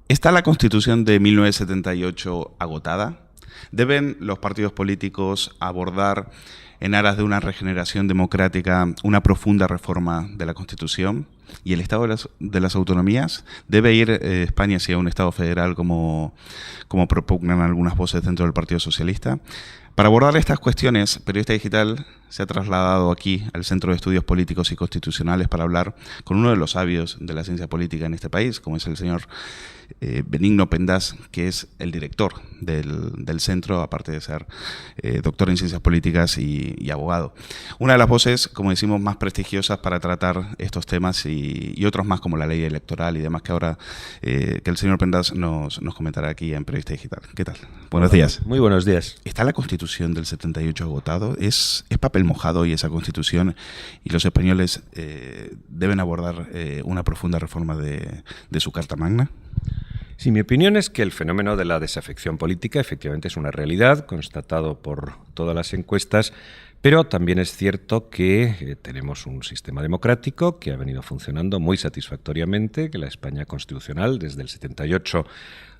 ¿Está la Constitución de 1978 agotada? ¿Deben los partidos políticos abordar, en aras de una regeneración democrática, una profunda reforma de la Constitución? ¿Y el Estado de las autonomías? ¿Debe ir España hacia un Estado federal como propugnan algunas voces dentro del Partido Socialista? Para abordar estas cuestiones, Periodista Digital se ha trasladado aquí al Centro de Estudios Políticos y Constitucionales para hablar con uno de los sabios de la ciencia política en este país, como es el señor Benigno Pendas, que es el director del centro, aparte de ser doctor en ciencias políticas y abogado. Una de las voces, como decimos, más prestigiosas para tratar estos temas y otros más, como la ley electoral y demás, que ahora que el señor Pendas nos comentará aquí en Periodista Digital. ¿Qué tal? Buenos días. Muy buenos días. ¿Está la Constitución del 78 agotado? ¿Es papel mojado hoy esa Constitución y los españoles deben abordar una profunda reforma de su Carta Magna? Sí, mi opinión es que el fenómeno de la desafección política efectivamente es una realidad, constatado por todas las encuestas, pero también es cierto que tenemos un sistema democrático que ha venido funcionando muy satisfactoriamente, que la España constitucional desde el 78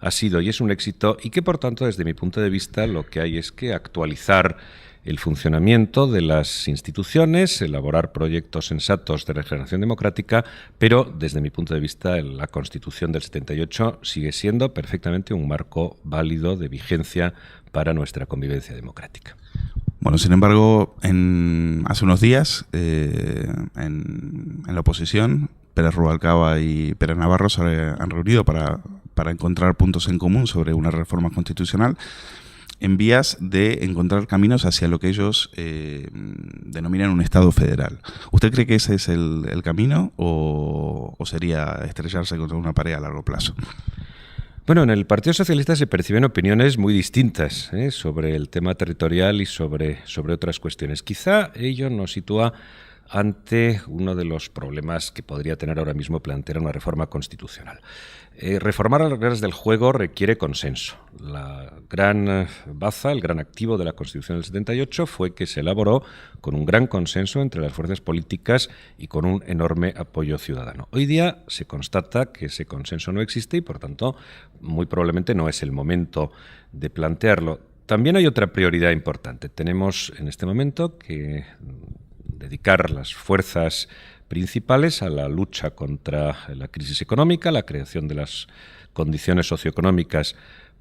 ha sido y es un éxito, y que por tanto desde mi punto de vista lo que hay es que actualizar el funcionamiento de las instituciones, elaborar proyectos sensatos de regeneración democrática, pero desde mi punto de vista la Constitución del 78 sigue siendo perfectamente un marco válido de vigencia para nuestra convivencia democrática. Bueno, sin embargo, hace unos días, en la oposición, Pérez Rubalcaba y Pérez Navarro se han reunido para encontrar puntos en común sobre una reforma constitucional, en vías de encontrar caminos hacia lo que ellos denominan un Estado federal. ¿Usted cree que ese es el camino o sería estrellarse contra una pared a largo plazo? Bueno, en el Partido Socialista se perciben opiniones muy distintas sobre el tema territorial y sobre otras cuestiones. Quizá ello nos sitúa ante uno de los problemas que podría tener ahora mismo plantear una reforma constitucional. Reformar las reglas del juego requiere consenso. La gran baza, el gran activo de la Constitución del 78 fue que se elaboró con un gran consenso entre las fuerzas políticas y con un enorme apoyo ciudadano. Hoy día se constata que ese consenso no existe y, por tanto, muy probablemente no es el momento de plantearlo. También hay otra prioridad importante. Tenemos en este momento que dedicar las fuerzas principales a la lucha contra la crisis económica, la creación de las condiciones socioeconómicas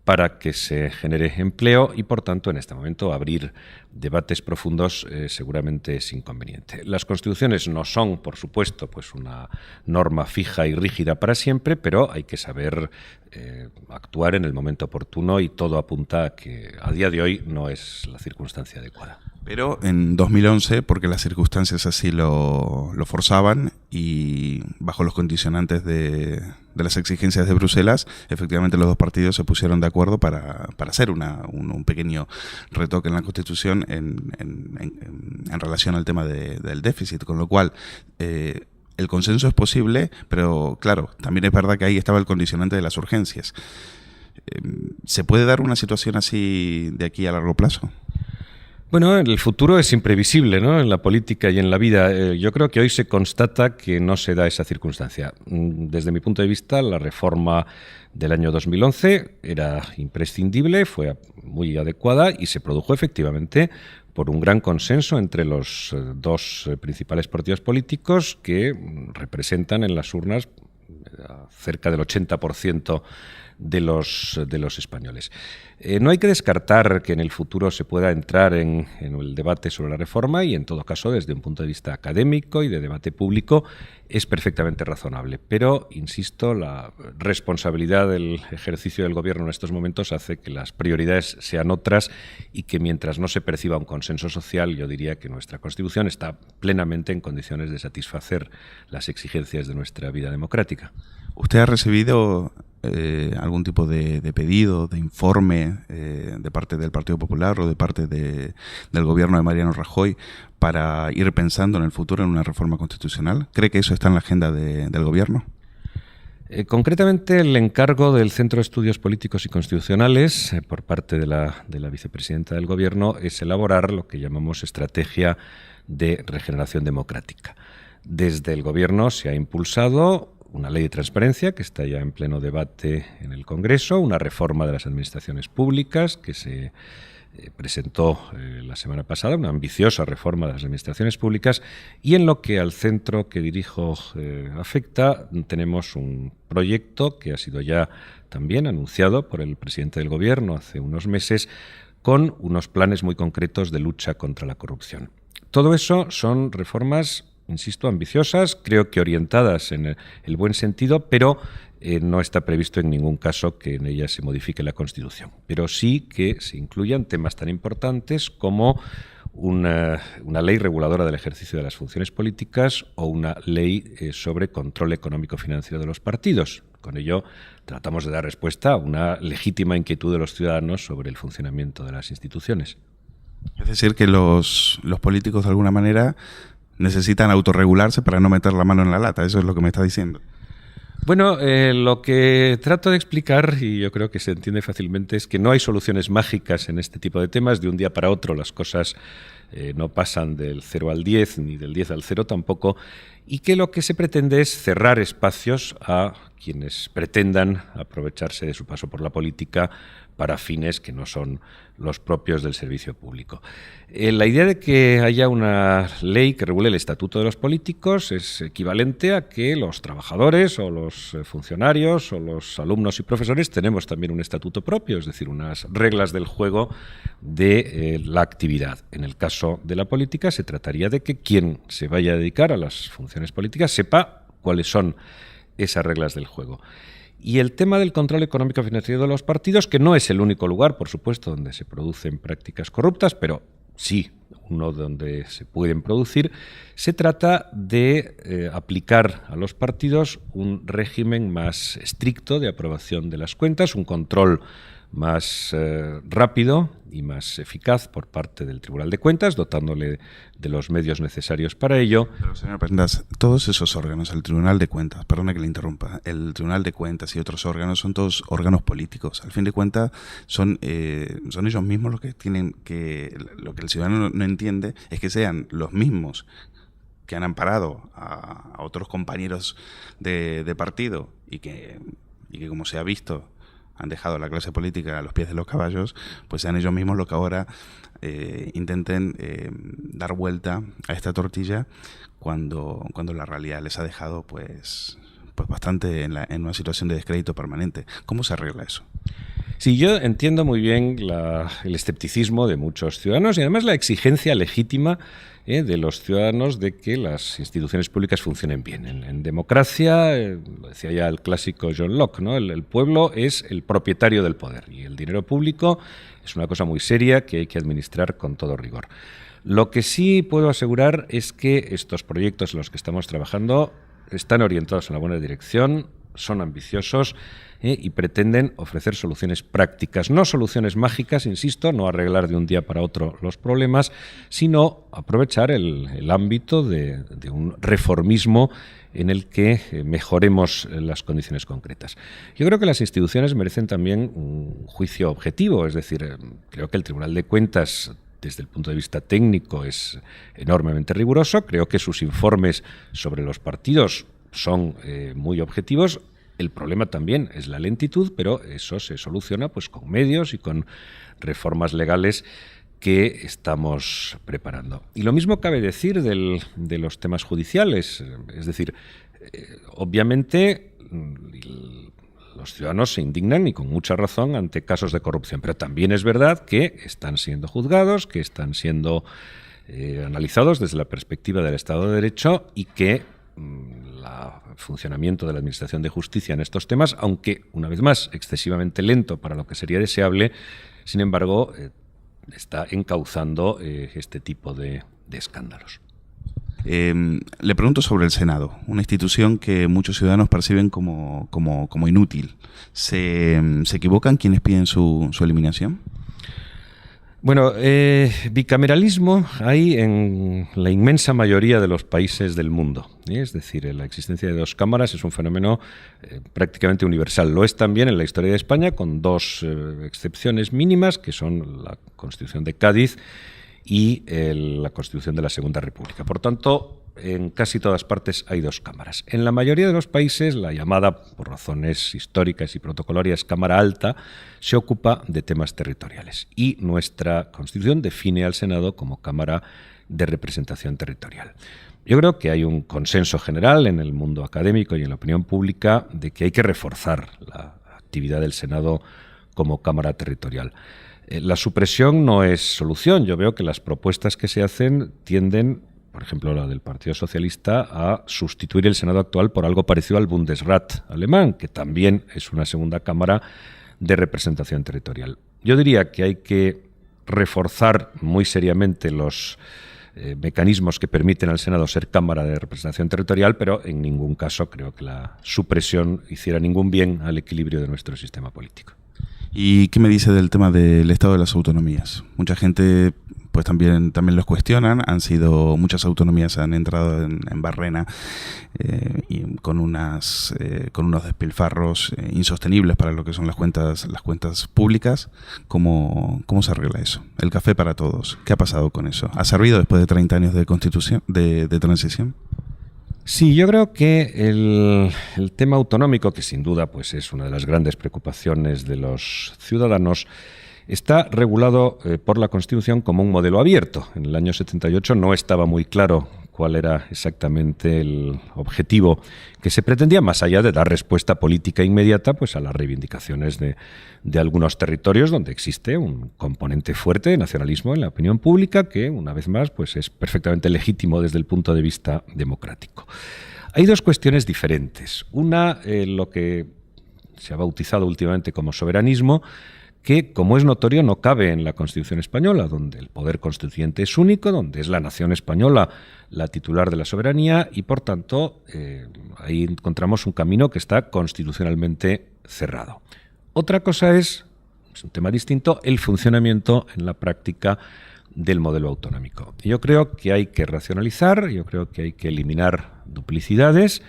para que se genere empleo y, por tanto, en este momento abrir debates profundos seguramente es inconveniente. Las constituciones no son, por supuesto, pues una norma fija y rígida para siempre, pero hay que saber actuar en el momento oportuno y todo apunta a que a día de hoy no es la circunstancia adecuada. Pero en 2011, porque las circunstancias así lo forzaban y bajo los condicionantes de las exigencias de Bruselas, efectivamente los dos partidos se pusieron de acuerdo para hacer un pequeño retoque en la Constitución en relación al tema del déficit, con lo cual el consenso es posible, pero claro, también es verdad que ahí estaba el condicionante de las urgencias. ¿Se puede dar una situación así de aquí a largo plazo? Bueno, el futuro es imprevisible, ¿no? En la política y en la vida. Yo creo que hoy se constata que no se da esa circunstancia. Desde mi punto de vista, la reforma del año 2011 era imprescindible, fue muy adecuada y se produjo efectivamente por un gran consenso entre los dos principales partidos políticos que representan en las urnas cerca del 80% de los españoles. No hay que descartar que en el futuro se pueda entrar en el debate sobre la reforma y, en todo caso, desde un punto de vista académico y de debate público, es perfectamente razonable. Pero, insisto, la responsabilidad del ejercicio del Gobierno en estos momentos hace que las prioridades sean otras y que mientras no se perciba un consenso social, yo diría que nuestra Constitución está plenamente en condiciones de satisfacer las exigencias de nuestra vida democrática. ¿Usted ha recibido algún tipo de pedido, de informe de parte del Partido Popular o de parte del gobierno de Mariano Rajoy para ir pensando en el futuro en una reforma constitucional? ¿Cree que eso está en la agenda del gobierno? Concretamente, el encargo del Centro de Estudios Políticos y Constitucionales por parte de la vicepresidenta del Gobierno es elaborar lo que llamamos estrategia de regeneración democrática. Desde el Gobierno se ha impulsado una ley de transparencia que está ya en pleno debate en el Congreso, una reforma de las administraciones públicas que se presentó la semana pasada, una ambiciosa reforma de las administraciones públicas, y en lo que al centro que dirijo afecta, tenemos un proyecto que ha sido ya también anunciado por el presidente del Gobierno hace unos meses, con unos planes muy concretos de lucha contra la corrupción. Todo eso son reformas, insisto, ambiciosas, creo que orientadas en el buen sentido, pero no está previsto en ningún caso que en ellas se modifique la Constitución. Pero sí que se incluyan temas tan importantes como una ley reguladora del ejercicio de las funciones políticas o una ley sobre control económico-financiero de los partidos. Con ello tratamos de dar respuesta a una legítima inquietud de los ciudadanos sobre el funcionamiento de las instituciones. Es decir, que los políticos de alguna manera necesitan autorregularse para no meter la mano en la lata. Eso es lo que me está diciendo. Bueno, lo que trato de explicar, y yo creo que se entiende fácilmente, es que no hay soluciones mágicas en este tipo de temas. De un día para otro las cosas no pasan del 0 al 10, ni del 10 al 0 tampoco, y que lo que se pretende es cerrar espacios a quienes pretendan aprovecharse de su paso por la política para fines que no son los propios del servicio público. La idea de que haya una ley que regule el estatuto de los políticos es equivalente a que los trabajadores o los funcionarios o los alumnos y profesores tenemos también un estatuto propio, es decir, unas reglas del juego de la actividad. En el caso de la política se trataría de que quien se vaya a dedicar a las funciones políticas sepa cuáles son esas reglas del juego. Y el tema del control económico financiero de los partidos, que no es el único lugar, por supuesto, donde se producen prácticas corruptas, pero sí uno donde se pueden producir, se trata de aplicar a los partidos un régimen más estricto de aprobación de las cuentas, un control más rápido y más eficaz por parte del Tribunal de Cuentas, dotándole de los medios necesarios para ello. Pero, señor Prendas, todos esos órganos, el Tribunal de Cuentas, perdona que le interrumpa, el Tribunal de Cuentas y otros órganos son todos órganos políticos. Al fin de cuentas, son ellos mismos los que tienen que... Lo que el ciudadano no entiende es que sean los mismos que han amparado a otros compañeros de partido y que, como se ha visto, han dejado la clase política a los pies de los caballos, pues sean ellos mismos los que ahora intenten dar vuelta a esta tortilla cuando la realidad les ha dejado pues bastante en una situación de descrédito permanente. ¿Cómo se arregla eso? Sí, yo entiendo muy bien el escepticismo de muchos ciudadanos y además la exigencia legítima de los ciudadanos de que las instituciones públicas funcionen bien. En democracia, lo decía ya el clásico John Locke, ¿no? El pueblo es el propietario del poder y el dinero público es una cosa muy seria que hay que administrar con todo rigor. Lo que sí puedo asegurar es que estos proyectos en los que estamos trabajando están orientados en la buena dirección, son ambiciosos y pretenden ofrecer soluciones prácticas, no soluciones mágicas, insisto, no arreglar de un día para otro los problemas, sino aprovechar el ámbito de un reformismo en el que mejoremos las condiciones concretas. Yo creo que las instituciones merecen también un juicio objetivo, es decir, creo que el Tribunal de Cuentas, desde el punto de vista técnico, es enormemente riguroso, creo que sus informes sobre los partidos son muy objetivos. El problema también es la lentitud, pero eso se soluciona pues con medios y con reformas legales que estamos preparando. Y lo mismo cabe decir de los temas judiciales. Es decir, obviamente los ciudadanos se indignan y con mucha razón ante casos de corrupción, pero también es verdad que están siendo juzgados, que están siendo analizados desde la perspectiva del Estado de Derecho y que el funcionamiento de la Administración de Justicia en estos temas, aunque, una vez más, excesivamente lento para lo que sería deseable, sin embargo, está encauzando este tipo de escándalos. Le pregunto sobre el Senado, una institución que muchos ciudadanos perciben como inútil. ¿Se equivocan quienes piden su eliminación? Bueno, bicameralismo hay en la inmensa mayoría de los países del mundo. Es decir, la existencia de dos cámaras es un fenómeno prácticamente universal. Lo es también en la historia de España, con dos excepciones mínimas, que son la Constitución de Cádiz y la Constitución de la Segunda República. Por tanto, en casi todas partes hay dos cámaras. En la mayoría de los países, la llamada, por razones históricas y protocolarias, Cámara Alta, se ocupa de temas territoriales. Y nuestra Constitución define al Senado como Cámara de representación territorial. Yo creo que hay un consenso general en el mundo académico y en la opinión pública de que hay que reforzar la actividad del Senado como Cámara territorial. La supresión no es solución. Yo veo que las propuestas que se hacen tienden, por ejemplo la del Partido Socialista, a sustituir el Senado actual por algo parecido al Bundesrat alemán, que también es una segunda Cámara de representación territorial. Yo diría que hay que reforzar muy seriamente los mecanismos que permiten al Senado ser Cámara de representación territorial, pero en ningún caso creo que la supresión hiciera ningún bien al equilibrio de nuestro sistema político. ¿Y qué me dice del tema del Estado de las autonomías? Mucha gente pues también los cuestionan. Muchas autonomías han entrado en barrena y con unos despilfarros insostenibles para lo que son las cuentas públicas. ¿Cómo se arregla eso? El café para todos. ¿Qué ha pasado con eso? ¿Ha servido después de 30 años de constitución, de transición? Sí, yo creo que el tema autonómico, que sin duda pues es una de las grandes preocupaciones de los ciudadanos, está regulado por la Constitución como un modelo abierto. En el año 78 no estaba muy claro cuál era exactamente el objetivo que se pretendía, más allá de dar respuesta política inmediata pues a las reivindicaciones de algunos territorios donde existe un componente fuerte de nacionalismo en la opinión pública que, una vez más, pues es perfectamente legítimo desde el punto de vista democrático. Hay dos cuestiones diferentes. Una, lo que se ha bautizado últimamente como soberanismo, que, como es notorio, no cabe en la Constitución española, donde el poder constituyente es único, donde es la nación española la titular de la soberanía y, por tanto, ahí encontramos un camino que está constitucionalmente cerrado. Otra cosa es un tema distinto, el funcionamiento en la práctica del modelo autonómico. Yo creo que hay que racionalizar, yo creo que hay que eliminar duplicidades,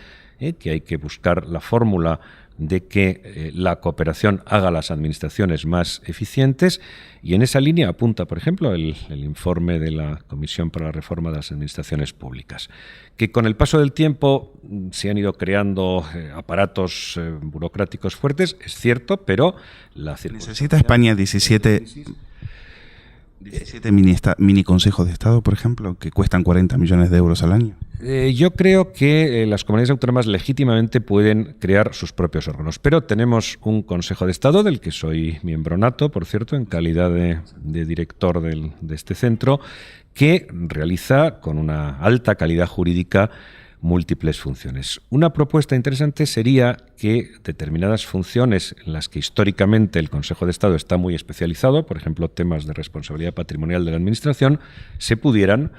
que hay que buscar la fórmula de que la cooperación haga las administraciones más eficientes, y en esa línea apunta, por ejemplo, el informe de la Comisión para la Reforma de las Administraciones Públicas, que con el paso del tiempo se han ido creando aparatos burocráticos fuertes, es cierto, pero la circunstancia... ¿Necesita España 17 mini consejos de Estado, por ejemplo, que cuestan 40 millones de euros al año? Yo creo que las comunidades autónomas legítimamente pueden crear sus propios órganos, pero tenemos un Consejo de Estado, del que soy miembro nato, por cierto, en calidad de director de este centro, que realiza con una alta calidad jurídica múltiples funciones. Una propuesta interesante sería que determinadas funciones en las que históricamente el Consejo de Estado está muy especializado, por ejemplo, temas de responsabilidad patrimonial de la Administración, se pudieran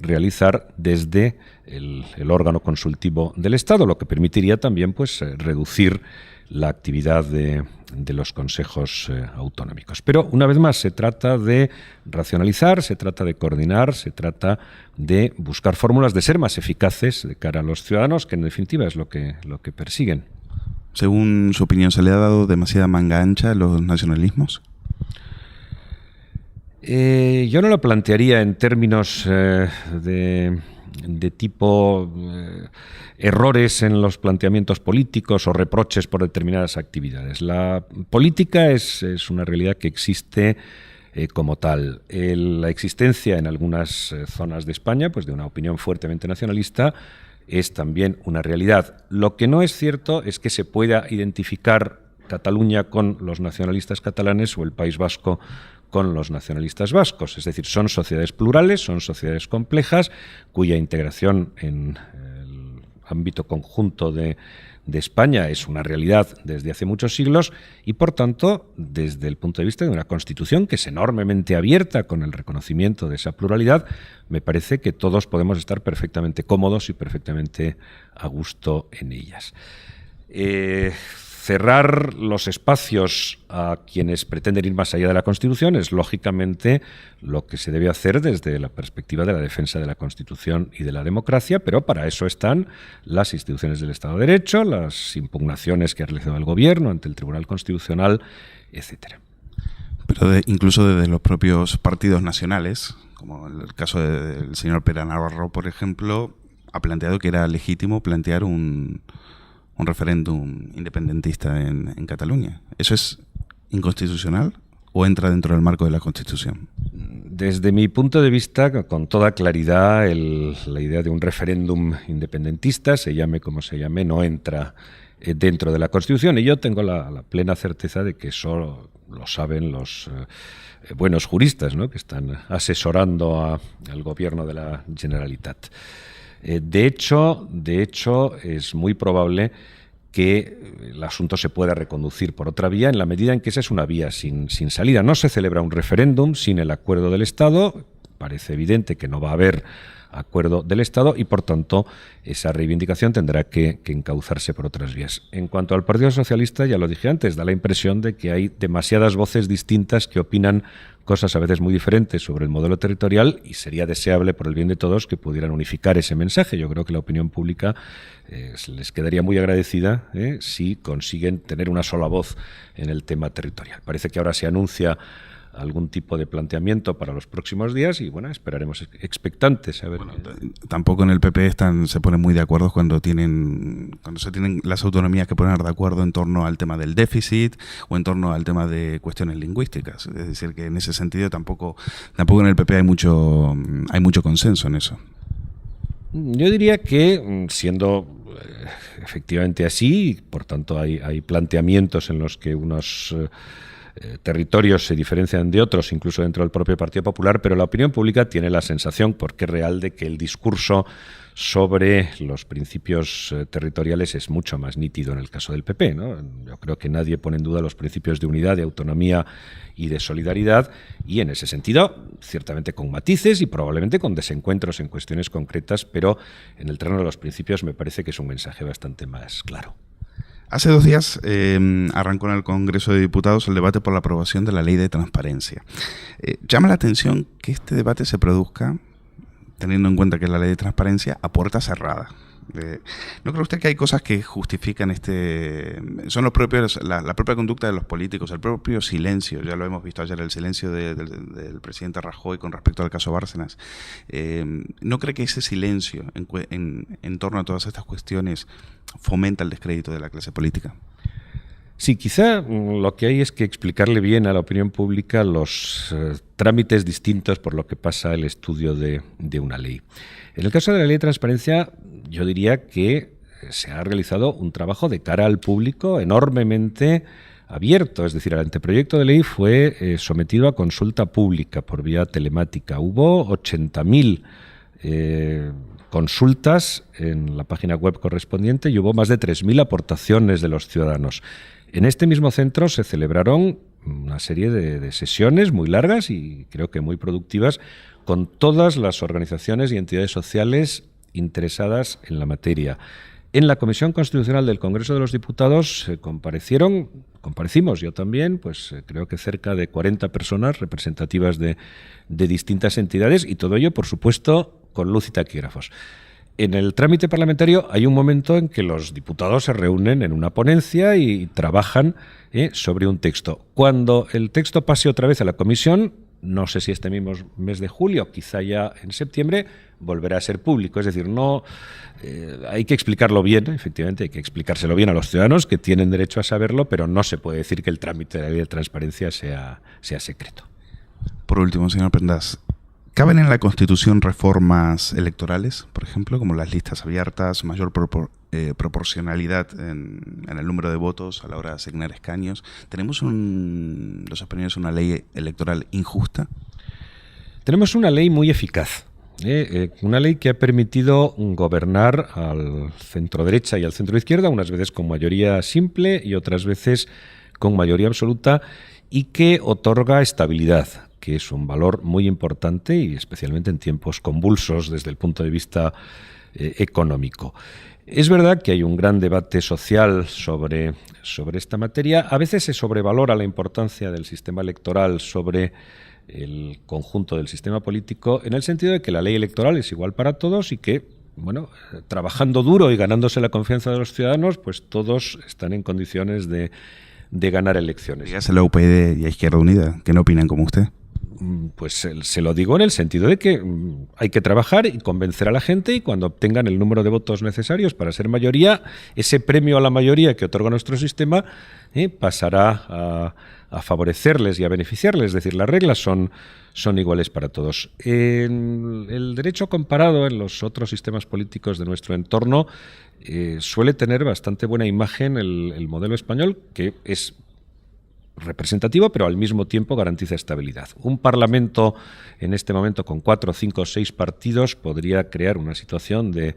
realizar desde el órgano consultivo del Estado, lo que permitiría también pues reducir la actividad de los consejos autonómicos. Pero, una vez más, se trata de racionalizar, se trata de coordinar, se trata de buscar fórmulas de ser más eficaces de cara a los ciudadanos, que en definitiva es lo que persiguen. Según su opinión, ¿se le ha dado demasiada manga ancha a los nacionalismos? Yo no lo plantearía en términos de tipo errores en los planteamientos políticos o reproches por determinadas actividades. La política es una realidad que existe como tal. La existencia en algunas zonas de España pues de una opinión fuertemente nacionalista es también una realidad. Lo que no es cierto es que se pueda identificar Cataluña con los nacionalistas catalanes o el País Vasco con los nacionalistas vascos. Es decir, son sociedades plurales, son sociedades complejas, cuya integración en el ámbito conjunto de España es una realidad desde hace muchos siglos y, por tanto, desde el punto de vista de una Constitución que es enormemente abierta con el reconocimiento de esa pluralidad, me parece que todos podemos estar perfectamente cómodos y perfectamente a gusto en ellas. Cerrar los espacios a quienes pretenden ir más allá de la Constitución es, lógicamente, lo que se debe hacer desde la perspectiva de la defensa de la Constitución y de la democracia, pero para eso están las instituciones del Estado de Derecho, las impugnaciones que ha realizado el Gobierno ante el Tribunal Constitucional, etcétera. Pero incluso desde los propios partidos nacionales, como el caso del señor Pere Navarro, por ejemplo, ha planteado que era legítimo plantear un referéndum independentista en Cataluña. ¿Eso es inconstitucional o entra dentro del marco de la Constitución? Desde mi punto de vista, con toda claridad, la idea de un referéndum independentista, se llame como se llame, no entra dentro de la Constitución. Y yo tengo la plena certeza de que eso lo saben los buenos juristas, ¿no?, que están asesorando al gobierno de la Generalitat. De hecho, es muy probable que el asunto se pueda reconducir por otra vía en la medida en que esa es una vía sin salida. No se celebra un referéndum sin el acuerdo del Estado. Parece evidente que no va a haber acuerdo del Estado y, por tanto, esa reivindicación tendrá que encauzarse por otras vías. En cuanto al Partido Socialista, ya lo dije antes, da la impresión de que hay demasiadas voces distintas que opinan cosas a veces muy diferentes sobre el modelo territorial y sería deseable, por el bien de todos, que pudieran unificar ese mensaje. Yo creo que la opinión pública les quedaría muy agradecida si consiguen tener una sola voz en el tema territorial. Parece que ahora se anuncia algún tipo de planteamiento para los próximos días y bueno, esperaremos expectantes a ver. Bueno, tampoco en el PP se ponen muy de acuerdo cuando se tienen las autonomías que poner de acuerdo en torno al tema del déficit o en torno al tema de cuestiones lingüísticas. Es decir, que en ese sentido tampoco en el PP hay mucho consenso en eso. Yo diría que, siendo efectivamente así, por tanto hay planteamientos en los que unos territorios se diferencian de otros, incluso dentro del propio Partido Popular, pero la opinión pública tiene la sensación, porque es real, de que el discurso sobre los principios territoriales es mucho más nítido en el caso del PP, ¿no? Yo creo que nadie pone en duda los principios de unidad, de autonomía y de solidaridad, y en ese sentido, ciertamente con matices y probablemente con desencuentros en cuestiones concretas, pero en el terreno de los principios me parece que es un mensaje bastante más claro. Hace 2 días arrancó en el Congreso de Diputados el debate por la aprobación de la Ley de Transparencia. Llama la atención que este debate se produzca, teniendo en cuenta que es la Ley de Transparencia, a puerta cerrada. ¿No cree usted que hay cosas que justifican son la propia conducta de los políticos, el propio silencio? Ya lo hemos visto ayer, el silencio del presidente Rajoy con respecto al caso Bárcenas. ¿No cree que ese silencio en torno a todas estas cuestiones fomenta el descrédito de la clase política? Sí, quizá lo que hay es que explicarle bien a la opinión pública los trámites distintos por lo que pasa el estudio de una ley. En el caso de la Ley de Transparencia, yo diría que se ha realizado un trabajo de cara al público enormemente abierto, es decir, el anteproyecto de ley fue sometido a consulta pública por vía telemática. Hubo 80.000 consultas en la página web correspondiente y hubo más de 3.000 aportaciones de los ciudadanos. En este mismo centro se celebraron una serie de sesiones muy largas y creo que muy productivas con todas las organizaciones y entidades sociales interesadas en la materia. En la Comisión Constitucional del Congreso de los Diputados comparecimos yo también, pues creo que cerca de 40 personas representativas de distintas entidades y todo ello, por supuesto, con luz y taquígrafos. En el trámite parlamentario hay un momento en que los diputados se reúnen en una ponencia y trabajan sobre un texto. Cuando el texto pase otra vez a la comisión, no sé si este mismo mes de julio, quizá ya en septiembre, volverá a ser público. Es decir, hay que explicarlo bien, efectivamente, hay que explicárselo bien a los ciudadanos que tienen derecho a saberlo, pero no se puede decir que el trámite de la Ley de Transparencia sea secreto. Por último, señor Prendas, ¿caben en la Constitución reformas electorales, por ejemplo, como las listas abiertas, mayor proporcionalidad en el número de votos a la hora de asignar escaños? ¿Tenemos los españoles una ley electoral injusta? Tenemos una ley muy eficaz, una ley que ha permitido gobernar al centro-derecha y al centro-izquierda, unas veces con mayoría simple y otras veces con mayoría absoluta, y que otorga estabilidad, que es un valor muy importante y especialmente en tiempos convulsos desde el punto de vista económico. Es verdad que hay un gran debate social sobre esta materia. A veces se sobrevalora la importancia del sistema electoral sobre el conjunto del sistema político, en el sentido de que la ley electoral es igual para todos y que, bueno, trabajando duro y ganándose la confianza de los ciudadanos, pues todos están en condiciones de ganar elecciones. Dígase la UPyD y a Izquierda Unida, que no opinan como usted. Pues se lo digo en el sentido de que hay que trabajar y convencer a la gente, y cuando obtengan el número de votos necesarios para ser mayoría, ese premio a la mayoría que otorga nuestro sistema pasará a favorecerles y a beneficiarles. Es decir, las reglas son iguales para todos. El derecho comparado en los otros sistemas políticos de nuestro entorno suele tener bastante buena imagen el modelo español, que es representativo, pero al mismo tiempo garantiza estabilidad. Un parlamento en este momento con 4, 5, 6 partidos podría crear una situación de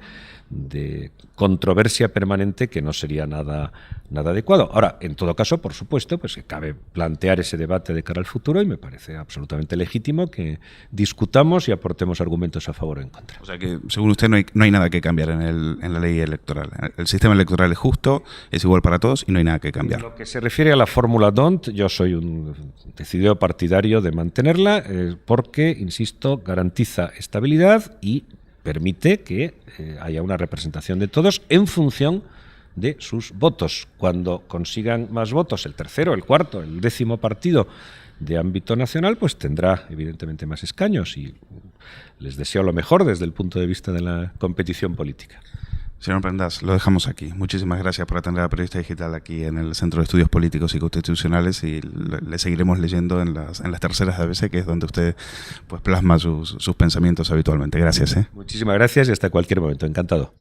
controversia permanente que no sería nada adecuado. Ahora, en todo caso, por supuesto, pues cabe plantear ese debate de cara al futuro, y me parece absolutamente legítimo que discutamos y aportemos argumentos a favor o en contra. O sea que, según usted, no hay nada que cambiar en la ley electoral. El sistema electoral es justo, es igual para todos y no hay nada que cambiar. En lo que se refiere a la fórmula D'Hondt, yo soy un decidido partidario de mantenerla porque, insisto, garantiza estabilidad y permite que haya una representación de todos en función de sus votos. Cuando consigan más votos, el tercero, el cuarto, el 10º partido de ámbito nacional, pues tendrá evidentemente más escaños, y les deseo lo mejor desde el punto de vista de la competición política. Señor Prendas, lo dejamos aquí. Muchísimas gracias por atender a Periodista Digital aquí en el Centro de Estudios Políticos y Constitucionales, y le seguiremos leyendo en las terceras de ABC, que es donde usted pues plasma sus pensamientos habitualmente. Gracias. Muchísimas gracias y hasta cualquier momento. Encantado.